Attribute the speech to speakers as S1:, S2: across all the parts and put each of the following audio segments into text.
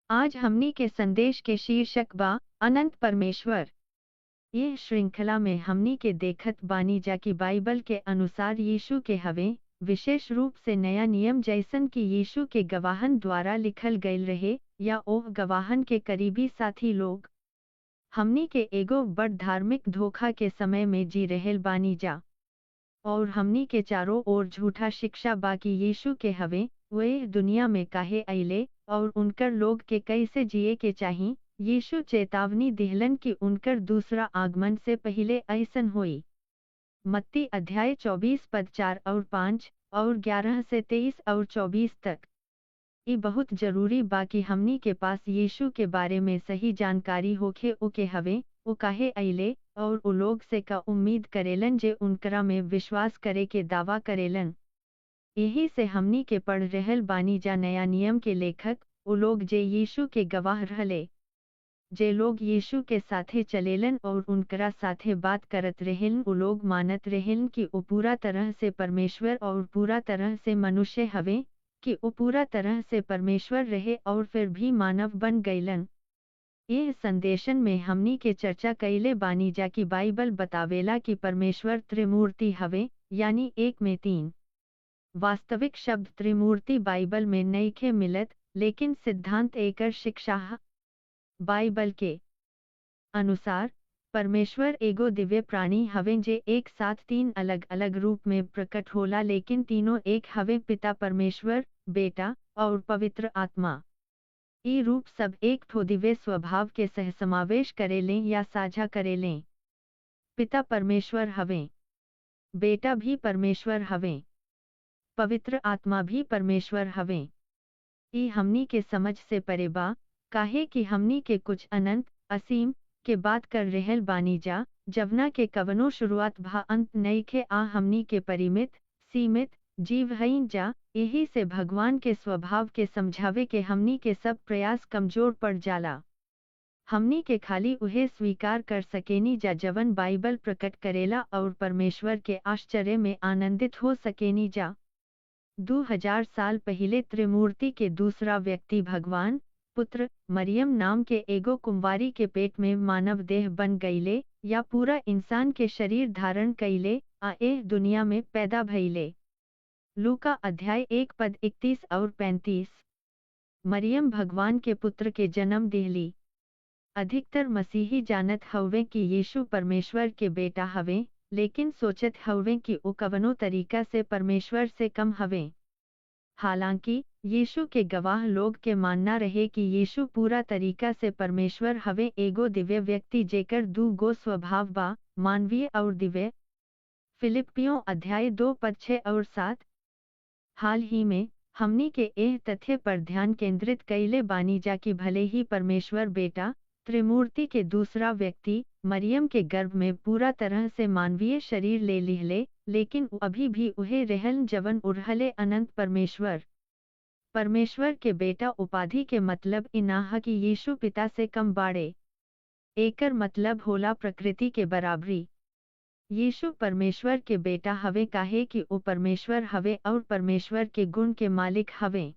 S1: आज हमनी के संदेश के शीर्षक बा अनंत परमेश्वर। यह श्रृंखला में हमनी के देखत बानी जा कि बाइबल के अनुसार यीशु के हवे, विशेष रूप से नया नियम जैसन कि यीशु के गवाहन द्वारा लिखल गईल रहे या ओह गवाहन के करीबी साथी लोग। हमनी के एगो बड़ धार्मिक धोखा के समय में जी रहल बानी जा, और हमनी के चारों ओर झूठा शिक्षा बाकी यीशु के हवे, वे दुनिया में काहे अइले और उनकर लोग के कैसे जिए के चाही। यीशु चेतावनी दिहलन कि उनकर दूसरा आगमन से पहले ऐसन होई। मत्ती अध्याय 24 पद 4 और 5 और 11 से 23 और 24 तक। ये बहुत जरूरी बाकी हमनी के पास यीशु के बारे में सही जानकारी होखे ओके हवे, वो काहे अइले और उ लोग से का उम्मीद करेलन जे उनकरा में विश्वास करे के दावा करेलन। यही से हमनी के पढ़ रहल बानी जा नया नियम के लेखक वो लोग जे यीशु के गवाह रहले। जे लोग यीशु के साथे चलेलन और उनकरा साथे बात करत रहेलन, वो लोग मानत रहेलन कि वो पूरा तरह से परमेश्वर और पूरा तरह से मनुष्य हवे, कि वो पूरा तरह से परमेश्वर रहे और फिर भी मानव बन गईलन। यह संदेशन में हमनी के चर्चा कइले बानी जा कि बाइबल बतावेला कि परमेश्वर त्रिमूर्ति हवे, यानी एक में तीन। वास्तविक शब्द त्रिमूर्ति बाइबल में नइखे मिलत, लेकिन सिद्धांत एकर शिक्षा है। बाइबल के अनुसार परमेश्वर एगो दिव्य प्राणी हवे जे एक साथ तीन अलग अलग रूप में प्रकट होला, लेकिन तीनों एक हवे, पिता परमेश्वर, बेटा और पवित्र आत्मा। ये रूप सब एक ठो दिव्य स्वभाव के सहसमावेश करेलें या साझा करेलें। पिता परमेश्वर हवे, बेटा भी परमेश्वर हवे, पवित्र आत्मा भी परमेश्वर हवे। ये हमनी के समझ से परे बा, काहे कि हमनी के कुछ अनंत असीम के बात कर रहल बानी जा, जवना के कवनो शुरुआत भा अंत नइखे, आ हमनी के परिमित सीमित जीव हईं जा। यही से भगवान के स्वभाव के समझावे के हमनी के सब प्रयास कमजोर पड़ जाला। हमनी के खाली उहे स्वीकार कर सकेनी जा जवन बाइबल प्रकट करेला और परमेश्वर के आश्चर्य में आनंदित हो सकेनी जा। 2000 साल पहले त्रिमूर्ति के दूसरा व्यक्ति भगवान पुत्र मरियम नाम के एगो कुंवारी के पेट में मानव देह बन गईले, या पूरा इंसान के शरीर धारण कईले, आ एह दुनिया में पैदा भइले। लूका अध्याय 1 पद 31 और 35। मरियम भगवान के पुत्र के जन्म दिहली। अधिकतर मसीही जानत हवे कि यीशु परमेश्वर के बेटा हवे, लेकिन सोचत हवे कि वो कवनो तरीका से परमेश्वर से कम हवे। हालांकि यीशु के गवाह लोग के मानना रहे कि यीशु पूरा तरीका से परमेश्वर हवे, एगो दिव्य व्यक्ति जेकर दू गो स्वभाव बा, मानवीय और दिव्य। फिलिपियों अध्याय 2 पद 6 और 7। हाल ही में हमनी के एह तथ्य पर ध्यान केंद्रित कइले बानी जा कि भले ही परमेश्वर बेटा त्रिमूर्ति के दूसरा व्यक्ति मरियम के गर्भ में पूरा तरह से मानवीय शरीर ले लिहले, लेकिन अभी भी उहे रहलन जवन उरहले अनंत परमेश्वर। परमेश्वर के बेटा उपाधि के मतलब इना है कि यीशु पिता से कम बाड़े। एकर मतलब होला प्रकृति के बराबरी। यीशु परमेश्वर के बेटा हवे काहे कि वो परमेश्वर हवे और परमेश्वर के गुण के मालिक हवे।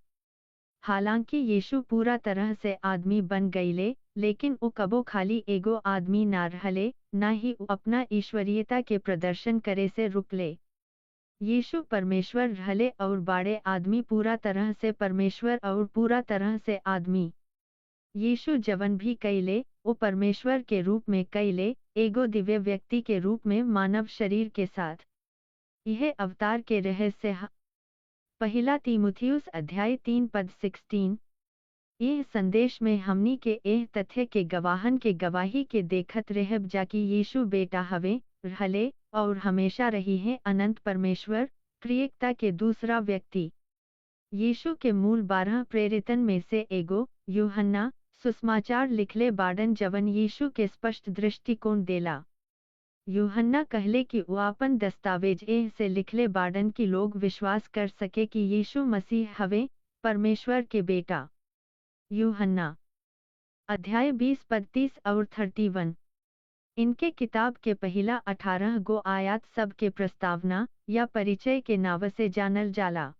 S1: हालांकि यीशु पूरा तरह से आदमी बन गईले, लेकिन वो कबो खाली एगो आदमी ना रहले, ना ही वो अपना ईश्वरीयता के प्रदर्शन करे से रुकले। यीशु परमेश्वर रहले और बाड़े आदमी पूरा तरह से परमेश्वर और पूरा तरह से आदमी। यीशु जवन भी कइले वो परमेश्वर के रूप में कइले, एगो दिव्य व्यक्ति के रूप में मानव शरीर के साथ। यह अवतार के रहस्य है। पहला तीमुथियुस अध्याय 3 पद 16। यह संदेश में हमनी के एह तथ्य के गवाहन के गवाही के देखत रहब जाकि यीशु बेटा हवे, रहले और हमेशा रही है अनंत परमेश्वर, त्रिएकता के दूसरा व्यक्ति। यीशु के मूल 12 प्रेरितन में से एगो यूहन्ना सुसमाचार लिखले बाडन जवन यीशु के स्पष्ट दृष्टिकोण देला। यूहन्ना कहले कि वो अपन दस्तावेज एह से लिखले बाडन कि लोग विश्वास कर सके कि यीशु मसीह हवे, परमेश्वर के बेटा। यूहन्ना अध्याय 20 पद 30 और 31। इनके किताब के पहला 18 गो आयात सब के प्रस्तावना या परिचय के नाव से जानल जाला।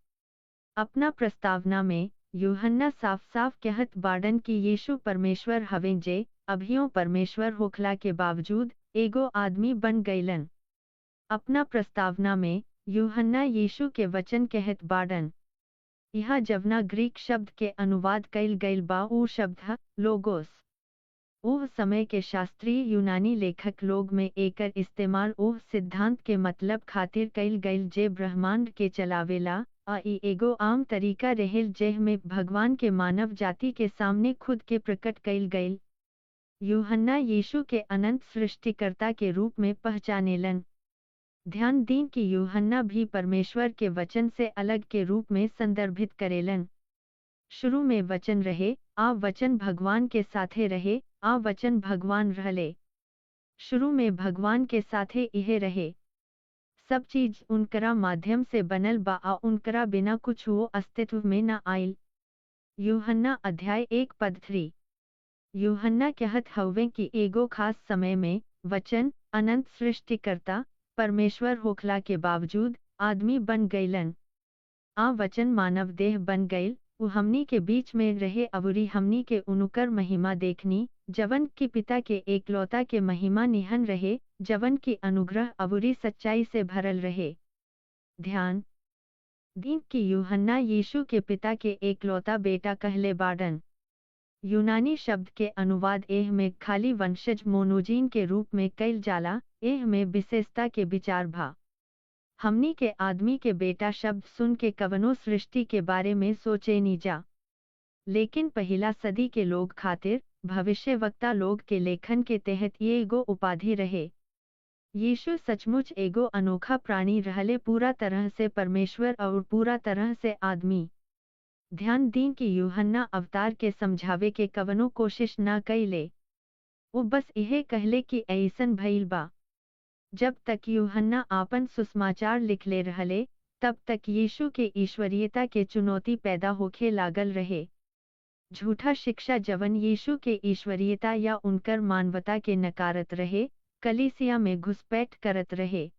S1: अपना प्रस्तावना में यूहन्ना साफ साफ कहत बाडन कि यीशु परमेश्वर हवें जे अभियों परमेश्वर होखला के बावजूद एगो आदमी बन गईलन। अपना प्रस्तावना में यूहन्ना यीशु के वचन कहत बाडन। यहाँ जवना ग्रीक शब्द के अनुवाद कइल गइल बा ऊ शब्द ह लोगोस। ओह समय के शास्त्रीय यूनानी लेखक लोग में एकर इस्तेमाल ओह सिद्धांत के मतलब खातिर कइल गइल जे ब्रह्मांड के चलावेला ई एगो आम तरीका रहेल जेह में भगवान के मानव जाति के सामने खुद के प्रकट कइल गइल। यूहन्ना यीशु के अनंत सृष्टिकर्ता के रूप में पहचानेलन। ध्यान दीन कि यूहन्ना भी परमेश्वर के वचन से अलग के रूप में संदर्भित करेलन। शुरू में वचन रहे, आ वचन भगवान के साथे रहे, आ वचन भगवान रहले। शुरू में भगवान के साथे इहे रहे। सब चीज उनकरा माध्यम से बनल बा आ उनकरा बिना कुछ वो अस्तित्व में न आइल। यूहन्ना अध्याय 1:3। यूहन्ना कहत हउवे कि एगो खास समय में वचन अनंत सृष्टिकर्ता परमेश्वर होखला के बावजूद आदमी बन गईलन। आ वचन मानव देह बन गईल, उ हमनी के बीच में रहे अवुरी हमनी के उनुकर महिमा देखनी, जवन की पिता के एकलौता के महिमा निहन रहे, जवन की अनुग्रह अवुरी सच्चाई से भरल रहे। ध्यान दीन कि यूहन्ना यीशु के पिता के एकलौता बेटा कहले बाडन। यूनानी शब्द के अनुवाद एह में खाली वंशज मोनोजीन के रूप में कइल जाला, एह में विशेषता के विचार भा। हमनी के आदमी के बेटा शब्द सुन के कवनो सृष्टि के बारे में सोचे नी जा। लेकिन पहिला सदी के लोग खातिर भविष्यवक्ता लोग के लेखन के तहत ये एगो उपाधि रहे। यीशु सचमुच एगो अनोखा प्राणी रहले, पूरा तरह से परमेश्वर और पूरा तरह से आदमी। ध्यान दीन कि यूहन्ना अवतार के समझावे के कवनो कोशिश न कइले। वो बस यहे कहले कि ऐसन भइल बा। जब तक यूहन्ना आपन सुसमाचार लिखले रहले, तब तक यीशु के ईश्वरीयता के चुनौती पैदा होखे लागल रहे। झूठा शिक्षा जवन यीशु के ईश्वरीयता या उनकर मानवता के नकारत रहे, कलीसिया में घुसपैठ करत रहे।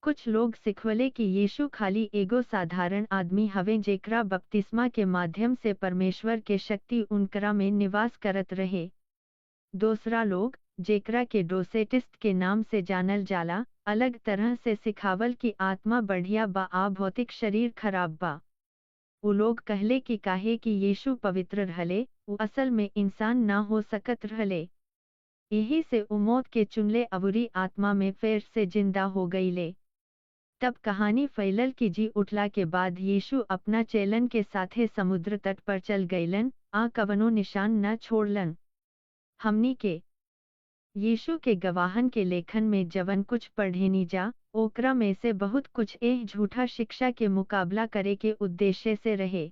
S1: कुछ लोग सिखवले कि यीशु खाली एगो साधारण आदमी हवे जेकरा बपतिस्मा के माध्यम से परमेश्वर के शक्ति उनकरा में निवास करत रहे। दूसरा लोग, जेकरा के डोसेटिस्ट के नाम से जानल जाला, अलग तरह से सिखावल कि आत्मा बढ़िया बा आ भौतिक शरीर खराब बा। उ लोग कहले कि काहे कि यीशु पवित्र रहले, उ असल में इंसान ना हो सकत रहले। यही से उ मौत के चुनले अवुरी आत्मा में फिर से जिंदा हो गईले। तब कहानी फैलल कि जी उठला के बाद यीशु अपना चेलन के साथे समुद्र तट पर चल गईलन, आ कवनो निशान न छोड़लन। हमनी के यीशु के गवाहन के लेखन में जवन कुछ पढ़ेनी जा, ओकरा में से बहुत कुछ एह झूठा शिक्षा के मुकाबला करे के उद्देश्य से रहे।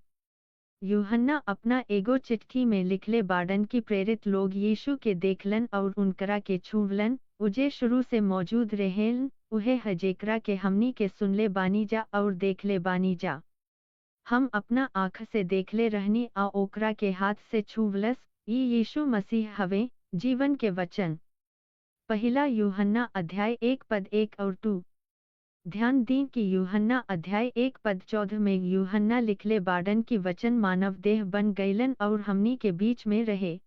S1: यूहन्ना अपना एगो चिट्ठी में लिखले बाडन की प्रेरित लोग यीशु के देखलन और उनकरा के छूवलन, उजे शुरू से मौजूद रहेलन, उहे है जेकरा के हमनी के सुनले बानी जा और देखले बानी जा। हम अपना आँख से देखले रहनी आ ओकरा के हाथ से छूवलस, ई यीशु मसीह हवे, जीवन के वचन। पहिला यूहन्ना अध्याय 1:1 और 2। ध्यान दीन कि यूहन्ना अध्याय 1:14 में यूहन्ना लिखले बाडन की वचन मानव देह बन गईलन और हमनी के बीच में रहे।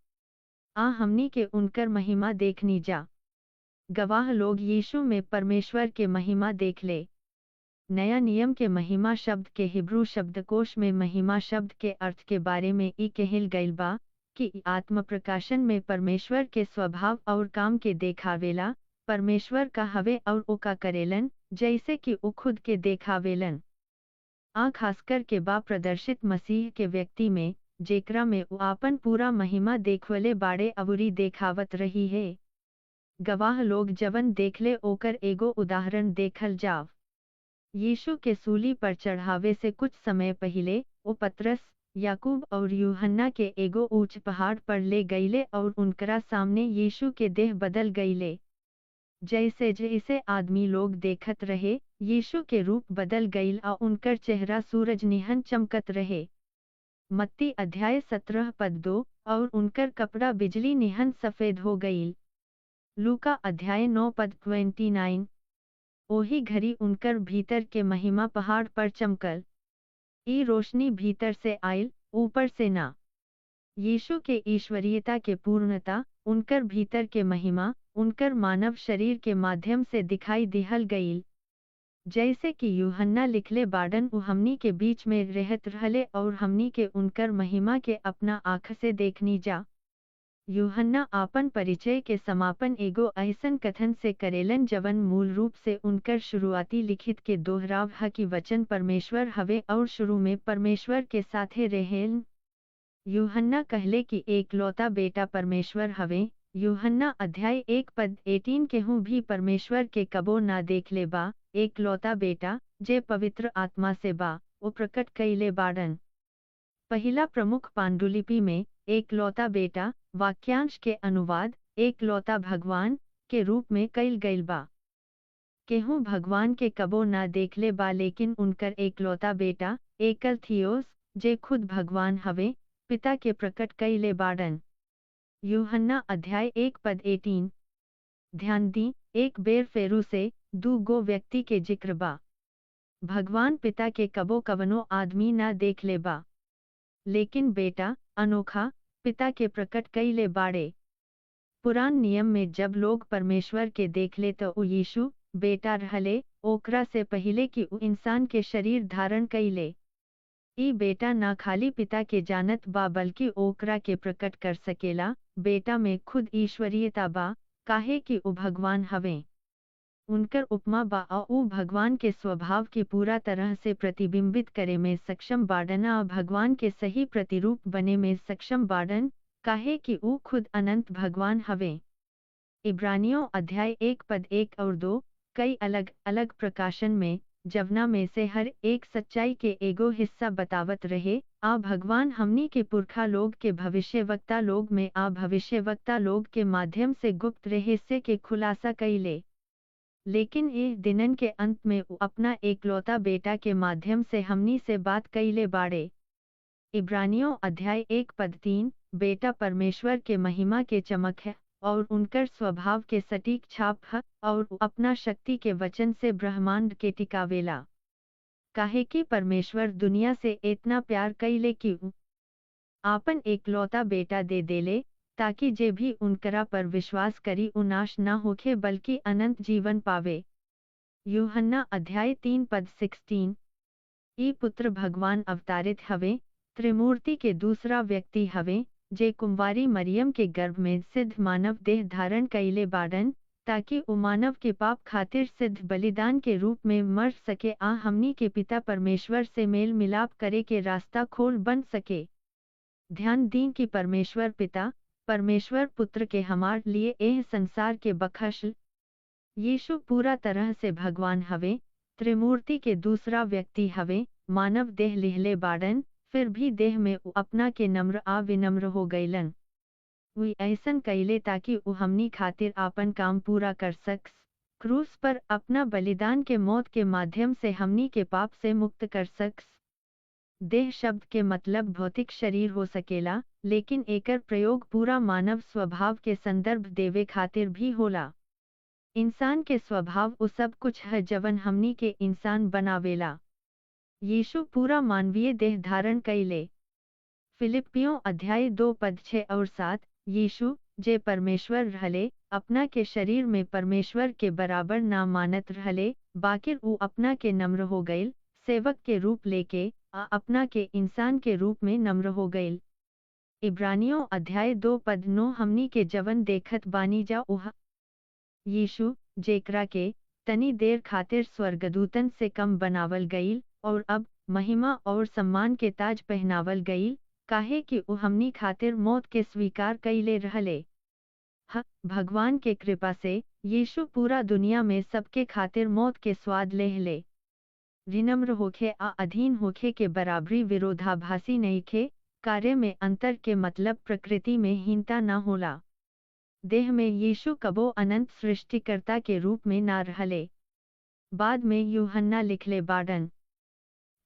S1: आ हमनी के उनकर महिमा देखनी जा। गवाह लोग यीशु में परमेश्वर के महिमा देखले। नया नियम के महिमा शब्द के हिब्रू शब्दकोश में महिमा शब्द के अर्थ के बारे में ई कहल गइल बा कि आत्म प्रकाशन में परमेश्वर के स्वभाव और काम के देखावेला, परमेश्वर का हवे और ओ का करेलन, जैसे कि ओ खुद के देखावेलन। आ खासकर के बा प्रदर्शित मसीह के व्यक्ति में, जेकरा में ओ आपन पूरा महिमा देखवले बाड़े अवुरी देखावत रही है। गवाह लोग जवन देखले ओकर एगो उदाहरण देखल जाव। यीशु के सूली पर चढ़ावे से कुछ समय पहले ओ पतरस, याकूब और यूहन्ना के एगो ऊंच पहाड़ पर ले गईले और उनकरा सामने यीशु के देह बदल गईले। जैसे जैसे आदमी लोग देखत रहे, यीशु के रूप बदल गईल आ उनकर चेहरा सूरज निहन चमकत रहे। मत्ती अध्याय 17:2 और उनकर कपड़ा बिजली निहन सफेद हो गईल। लूका अध्याय 9:29। ओही घड़ी उनकर भीतर के महिमा पहाड़ पर चमकल। ई रोशनी भीतर से आयल, ऊपर से ना। यीशु के ईश्वरीयता के पूर्णता, उनकर भीतर के महिमा, उनकर मानव शरीर के माध्यम से दिखाई दिहल गईल। जैसे कि यूहन्ना लिखले बाडन उ हमनी के बीच में रहत रहले और हमनी के उनकर महिमा के अपना आँख से देखनी जा। यूहन्ना आपन परिचय के समापन एगो ऐसन कथन से करेलन जवन मूल रूप से उनकर शुरुआती लिखित के दोहराव ह कि वचन परमेश्वर हवे और शुरू में परमेश्वर के साथे रहेन। यूहन्ना कहले कि एकलौता बेटा परमेश्वर हवे। यूहन्ना अध्याय 1 पद 18 केहू भी परमेश्वर के कबो ना देखले बा, एकलौता बेटा जे पवित्र आत्मा से बा, वो प्रकट कइले बाडन। पहिला प्रमुख पांडुलिपि में एकलौता बेटा वाक्यांश के अनुवाद एकलौता भगवान के रूप में कइल गइल बा। केहू भगवान के कबो ना देखले बा लेकिन उनकर एकलौता बेटा एकल थियोस जे खुद भगवान हवे पिता के प्रकट कइले बाडन। यूहन्ना अध्याय 1 पद 18। ध्यान दी, एक बेर फेरू से दू गो व्यक्ति के जिक्र बा। भगवान पिता के कबो कवनो आदमी ना देखले बा, लेकिन बेटा अनोखा पिता के प्रकट कइले बाड़े। पुरान नियम में जब लोग परमेश्वर के देखले तो उ यीशु बेटा रहले, ओकरा से पहिले कि उ इंसान के शरीर धारण कइले। ई बेटा ना खाली पिता के जानत बा बल्कि ओकरा के प्रकट कर सकेला। बेटा में खुद ईश्वरीयता बा, काहे कि उ भगवान हवे। उनकर उपमा बा उ भगवान के स्वभाव की पूरा तरह से प्रतिबिंबित करे में सक्षम बाडन आ भगवान के सही प्रतिरूप बने में सक्षम बाडन, काहे कि उ खुद अनंत भगवान हवे। इब्रानियों अध्याय 1 पद 1 और 2 कई अलग अलग प्रकाशन में जवना में से हर एक सच्चाई के एगो हिस्सा बतावत रहे। आ भगवान हमनी के पुरखा लोग के भविष्यवक्ता लोग में आ भविष्यवक्ता लोग के माध्यम से गुप्त रहस्य के खुलासा कइले। लेकिन ये दिनन के अंत में उ अपना एकलौता बेटा के माध्यम से हमनी से बात कइले बाड़े। इब्रानियों अध्याय 1 पद 3 बेटा परमेश्वर के महिमा के चमक है और उनकर स्वभाव के सटीक छाप है और उ अपना शक्ति के वचन से ब्रह्मांड के टिकावेला। काहे कि परमेश्वर दुनिया से इतना प्यार कइले कि उ आपन एकलौता बेटा दे देले, ताकि जे भी उनकरा पर विश्वास करी उ नाश ना होखे बल्कि अनंत जीवन पावे। यूहन्ना अध्याय 3 पद 16। ई पुत्र भगवान अवतारित हवे, त्रिमूर्ति के दूसरा व्यक्ति हवे, जे कुंवारी मरियम के गर्भ में सिद्ध मानव देह धारण कइले बाडन, ताकि उ मानव के पाप खातिर सिद्ध बलिदान के रूप में मर सके आ हमनी के पिता परमेश्वर से मेल मिलाप करे के रास्ता खोल बन सके। ध्यान दीं कि परमेश्वर पिता परमेश्वर पुत्र के हमार लिए एह संसार के बख्शल। यीशु पूरा तरह से भगवान हवे, त्रिमूर्ति के दूसरा व्यक्ति हवे, मानव देह लिहले बाडन, फिर भी देह में उ अपना के नम्र आ विनम्र हो गइलन। उ ऐसन कइले ताकि उ हमनी खातिर आपन काम पूरा कर सकस। क्रूस पर अपना बलिदान के मौत के माध्यम से हमनी के पाप से मुक्त कर सकस। देह शब्द के मतलब भौतिक शरीर हो सकेला, लेकिन एकर प्रयोग पूरा मानव स्वभाव के संदर्भ देवे खातिर भी होला। इंसान के स्वभाव उ सब कुछ है जवन हमनी के इंसान बनावेला। यीशु पूरा मानवीय देह धारण कइले। फिलिपियों अध्याय 2 पद 6 और 7 यीशु जे परमेश्वर रहले, अपना के शरीर में परमेश्वर के बराबर ना मानत रहले, बाकिर उ अपना के नम्र हो गइल, सेवक के रूप लेके आ अपना के इंसान के रूप में नम्र हो गइल। इब्रानियों अध्याय 2 पद 9 हमनी के जवन देखत बानी जा उहा यीशु जेकरा के तनी देर खातिर स्वर्गदूतन से कम बनावल गईल और अब महिमा और सम्मान के ताज पहनावल गईल, काहे कि उ हमनी खातिर मौत के स्वीकार कइले रहले। भगवान के कृपा से यीशु पूरा दुनिया में सबके खातिर मौत के स्वाद लेहले। विनम्र होखे आ अधीन होखे के बराबरी विरोधाभासी नइखे। कार्य में अंतर के मतलब प्रकृति में हीनता न होला। देह में यीशु कबो अनंत सृष्टिकर्ता के रूप में ना रहले। बाद में यूहन्ना लिखले बाडन,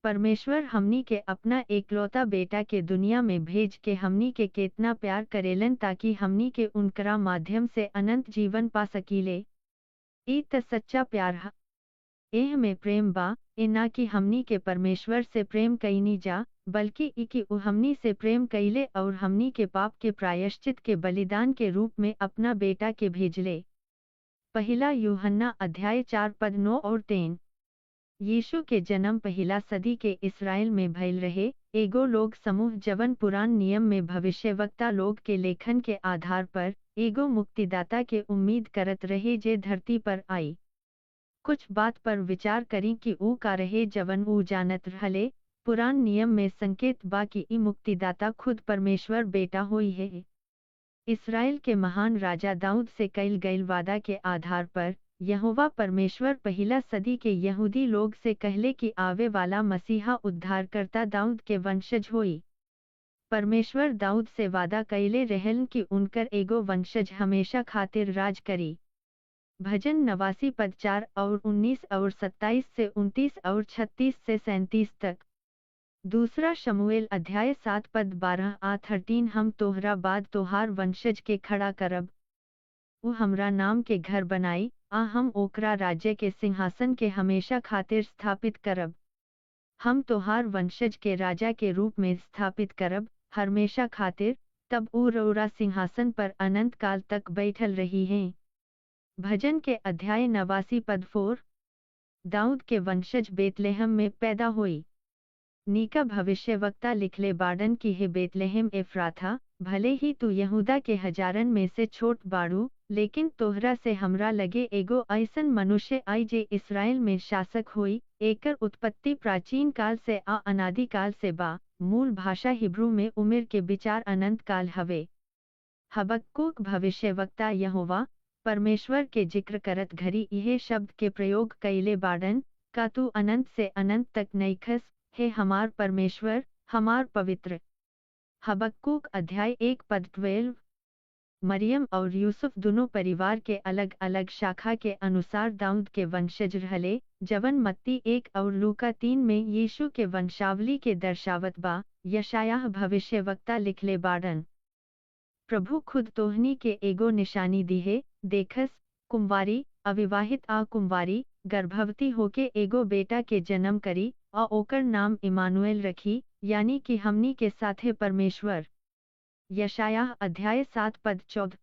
S1: परमेश्वर हमनी के अपना एकलौता बेटा के दुनिया में भेज के हमनी के केतना प्यार करेलन ताकि हमनी के उनकरा माध्यम से अनंत जीवन पा सकीले। ई त सच्चा प्यार है। एह में प्रेम बा, ए ना कि हमनी के परमेश्वर से प्रेम कईनी जा, बल्कि इकी हमनी से प्रेम कैले और हमनी के पाप के प्रायश्चित के बलिदान के रूप में अपना बेटा के भेजले। पहला यूहन्ना अध्याय 4 पद 9 और 10। यीशु के जन्म पहला सदी के इसराइल में भइल रहे। एगो लोग समूह जवन पुरान नियम में भविष्यवक्ता लोग के लेखन के आधार पर एगो मुक्तिदाता के उम्मीद करत रहे जे धरती पर आई। कुछ बात पर विचार करी कि ऊ का रहे जवन ऊ जानत रहले। पुरान नियम में संकेत बा कि ई मुक्तिदाता खुद परमेश्वर बेटा होई है। इसराइल के महान राजा दाऊद से कईल गईल वादा के आधार पर यहोवा परमेश्वर पहला सदी के यहूदी लोग से कहले कि आवे वाला मसीहा उद्धारकर्ता दाऊद के वंशज होई। परमेश्वर दाऊद से वादा कैले रहलन कि उनकर एगो वंशज हमेशा खातिर राज करी। भजन 89 पद 4 और 19 और 27 से 29 और 36 से 37 तक। दूसरा शमूएल अध्याय 7 पद 12 आ 13। हम तोहरा बाद तोहार वंशज के खड़ा करब। ऊ हमरा नाम के घर बनाई आ हम ओकरा राज्य के सिंहासन के हमेशा खातिर स्थापित करब। हम तोहार वंशज के राजा के रूप में स्थापित करब हमेशा खातिर। तब ऊ रौरा सिंहासन पर अनंत काल तक बैठल रही हैं। भजन के अध्याय 89 पद 4। दाऊद के वंशज बेतलेहम में पैदा हुई। नीका भविष्यवक्ता लिखले बाड़न की हे बेतलेहम एफ्राथा, भले ही तू यहूदा के हजारन में से छोट बाड़ू, लेकिन तोहरा से हमरा लगे एगो ऐसन मनुष्य आई जे इसराइल में शासक होई। एकर उत्पत्ति प्राचीन काल से आ अनादि काल से बा। मूल भाषा हिब्रू में उम्र के विचार अनंत काल हवे। हबक्कूक भविष्यवक्ता यहोवा परमेश्वर के जिक्र करत घरी यह शब्द के प्रयोग कैले बाड़न, का तू अनंत से अनंत तक नईखस, हे हमार परमेश्वर, हमार पवित्र। हबक्कूक अध्याय 1 पद 12। मरियम और यूसुफ दोनों परिवार के अलग अलग शाखा के अनुसार दाऊद के वंशज रहले, जवन मत्ती 1 और लूका 3 में यीशु के वंशावली के दर्शावत बा। यशायाह भविष्यवक्ता लिखले बाड़न, प्रभु खुद तोहनी के एगो निशानी दिहे, देखस, कुंवारी, अविवाहित आ कुंवारी, गर्भवती होके एगो बेटा के जन्म करी, आ ओकर नाम इमानुएल रखी, यानी कि हमनी के साथे परमेश्वर। यशायाह अध्याय 7 पद 14।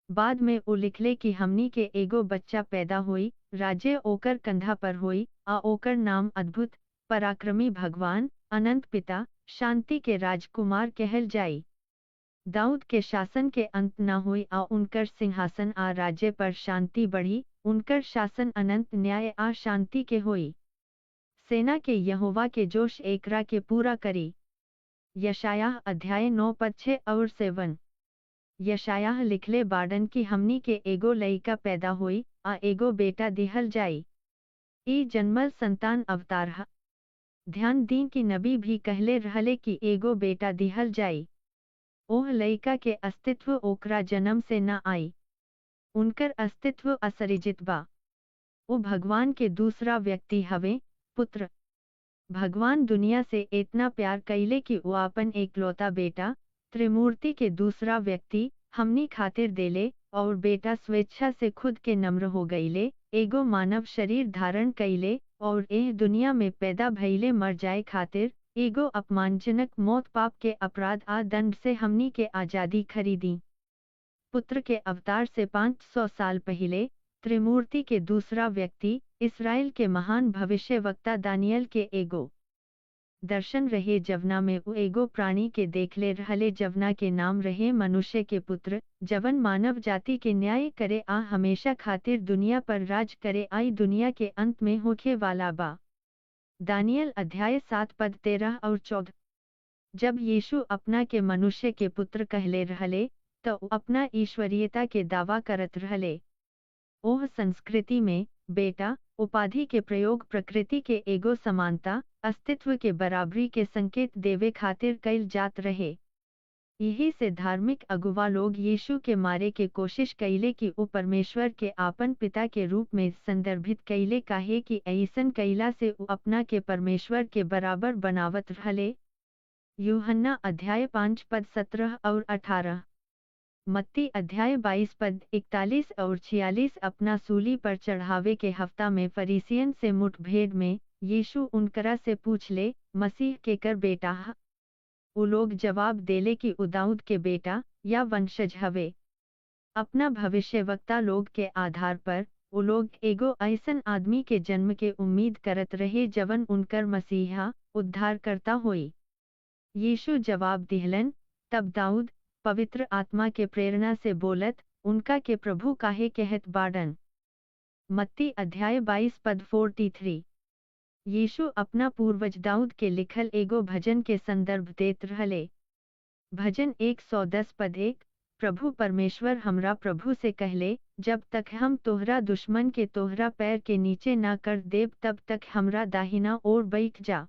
S1: बाद में उ लिखले कि हमनी के एगो बच्चा पैदा होई, राज्य ओकर कंधा पर होई, आ ओकर नाम अद्भुत, पराक्रमी भगवान, अनंत पिता, शांति के राजकुमार कहल जाई। दाऊद के शासन के अंत न हुई आ उनकर सिंहासन आ राज्य पर शांति बढ़ी। उनकर शासन अनंत न्याय आ शांति के होई। सेना के यहोवा के जोश एकरा के पूरा करी। यशायाह अध्याय 9 पद 6 और 7। यशायाह लिखले बाड़न की हमनी के एगो लइका पैदा होई, आ एगो बेटा दिहल जाई। ई जन्मल संतान अवतार ह। ध्यान दी कि नबी भी कहले रहले कि एगो बेटा दिहल जाई। ओह लइका के अस्तित्व ओकरा जन्म से न आई। उनकर अस्तित्व असरिजित बा। वो भगवान के दूसरा व्यक्ति हवे, पुत्र। भगवान दुनिया से इतना प्यार कैले कि वो अपन एकलौता बेटा, त्रिमूर्ति के दूसरा व्यक्ति, हमनी खातिर देले, और बेटा स्वेच्छा से खुद के नम्र हो गईले, एगो मानव शरीर धारण कैले, और एह दुनिया में पैदा भइले मर जाए खातिर, एगो अपमानजनक मौत पाप के अपराध आ दंड से हमनी के आजादी खरीदी। पुत्र के अवतार से 500 साल पहले, त्रिमूर्ति के दूसरा व्यक्ति, इसराइल के महान भविष्यवक्ता दानियल के एगो दर्शन रहे जवना में उ एगो प्राणी के देखले रहले जवना के नाम रहे मनुष्य के पुत्र, जवन मानव जाति के न्याय करे आ हमेशा खातिर दुनिया पर राज करे आई दुनिया के अंत में होखे वाला बा। दानियल अध्याय 7 पद 13 और 14। जब यीशु अपना के मनुष्य के पुत्र कहले रहले, तो अपना ईश्वरीयता के दावा करत रहले। ओह संस्कृति में बेटा उपाधि के प्रयोग प्रकृति के एगो समानता, अस्तित्व के बराबरी के संकेत देवे खातिर कईल जात रहे। यही से धार्मिक अगुवा लोग यीशु के मारे के कोशिश कैले कि वो परमेश्वर के आपन पिता के रूप में संदर्भित कैले, काहे कि ऐसन कैला से वो अपना के परमेश्वर के बराबर बनावत रहले। यूहन्ना अध्याय 5 पद 17 और 18। मत्ती अध्याय 22 पद 41 और 46। अपना सूली पर चढ़ावे के हफ्ता में फरीसियन से मुठभेड़ में यीशु उनकरा से पूछले, मसीह के कर बेटा ह। उ लोग जवाब देले कि उ दाऊद के बेटा या वंशज हवे। अपना भविष्यवक्ता लोग के आधार पर उ लोग एगो ऐसन आदमी के जन्म के उम्मीद करत रहे जवन उनकर मसीहा उद्धारकर्ता होई। यीशु जवाब दिहलन, तब दाऊद पवित्र आत्मा के प्रेरणा से बोलत, उनका के प्रभु काहे कहत बाड़न। मत्ती अध्याय 22 पद 43। यीशु अपना पूर्वज दाऊद के लिखल एगो भजन के संदर्भ देत रहले। भजन 110 पद 1, प्रभु परमेश्वर हमरा प्रभु से कहले, जब तक हम तोहरा दुश्मन के तोहरा पैर के नीचे ना कर देब तब तक हमरा दाहिना ओर बैठ जा।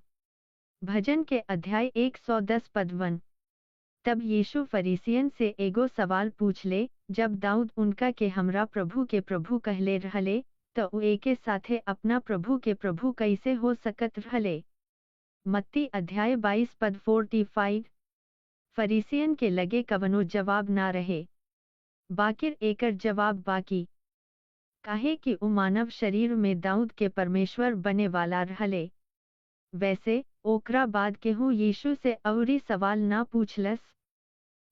S1: भजन के अध्याय 110 पद 1। तब यीशु फरीसियन से एगो सवाल पूछले, जब दाऊद उनका के हमरा प्रभु के प्रभु कहले रहले, तो उ एके साथे अपना प्रभु के प्रभु कैसे हो सकत रहले। मत्ती अध्याय 22 पद 45। फरीसियन के लगे कवनो जवाब ना रहे। बाकिर एकर जवाब बाकी काहे कि उ मानव शरीर में दाऊद के परमेश्वर बने वाला रहले। वैसे ओकरा बाद केहू यीशु से अउरी सवाल ना पूछलस।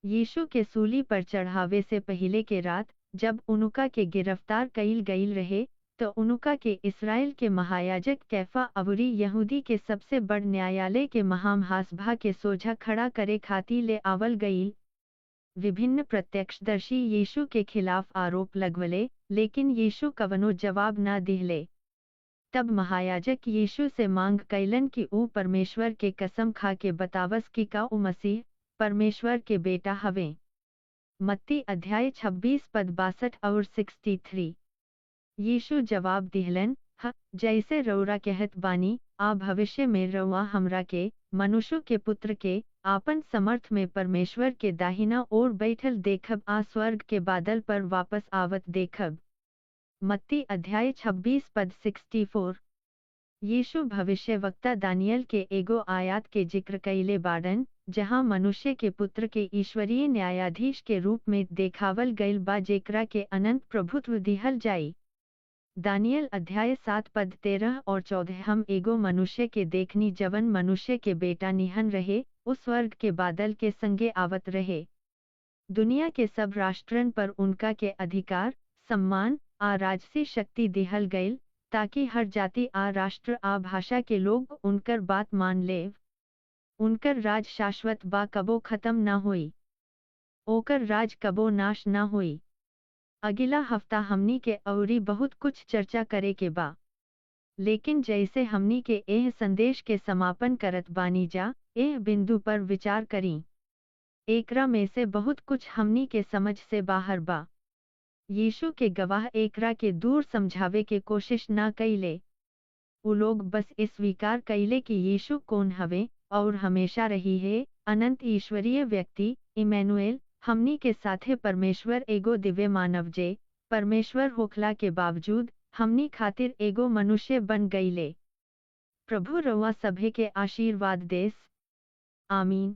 S1: यीशु के सूली पर चढ़ावे से पहले के रात जब उनुका के गिरफ्तार कईल गईल रहे, तो उनुका के इस्राएल के महायाजक कैफा अउरी यहूदी के सबसे बड़ न्यायालय के महामहासभा के सोझा खड़ा करे खातिर ले आवल गईल। विभिन्न प्रत्यक्षदर्शी यीशु के खिलाफ आरोप लगवले, लेकिन यीशु कवनो जवाब ना दिहले। तब महायाजक यीशु से मांग कैलन कि ऊ परमेश्वर के कसम खा के बतावस कि का ऊ मसीह परमेश्वर के बेटा हवे। मत्ती अध्याय 26 पद 62 और 63। यीशु जवाब दिहलन, ह जैसे रौरा कहत बानी, आ भविष्य में रउआ हमरा के मनुष्य के पुत्र के आपन समर्थ में परमेश्वर के दाहिना ओर बैठल देखब आ स्वर्ग के बादल पर वापस आवत देखब। मत्ती अध्याय 26 पद 64। यीशु भविष्यवक्ता दानियल के एगो आयात के जिक्र कैले बाड़न, जहाँ मनुष्य के पुत्र के ईश्वरीय न्यायाधीश के रूप में देखावल गईल बा जेकरा के अनंत प्रभुत्व दिहल जाई। दानियल अध्याय 7 पद 13 और 14। हम एगो मनुष्य के देखनी जवन मनुष्य के बेटा निहन रहे, उस स्वर्ग के बादल के संगे आवत रहे। दुनिया के सब राष्ट्रन पर उनका के अधिकार, सम्मान आ राजसी शक्ति दिहल गईल, ताकि हर जाति आ राष्ट्र आ भाषा के लोग उनकर बात मान लेव। उनकर राज शाश्वत बा, कबो खत्म ना होई। ओकर राज कबो नाश ना होई। अगिला हफ्ता हमनी के अउरी बहुत कुछ चर्चा करे के बा, लेकिन जैसे हमनी के एह संदेश के समापन करत बानी जा, एह बिंदु पर विचार करी। एकरा में से बहुत कुछ हमनी के समझ से बाहर बा। यीशु के गवाह एकरा के दूर समझावे के कोशिश ना कईले। उ लोग बस इस स्वीकार कईले कि यीशु कौन हवे और हमेशा रही है, अनंत ईश्वरीय व्यक्ति इमैनुएल, हमनी के साथे परमेश्वर एगो दिव्य मानव जे परमेश्वर होखला के बावजूद हमनी खातिर एगो मनुष्य बन गईले। प्रभु रउआ सभे के आशीर्वाद देस। आमीन।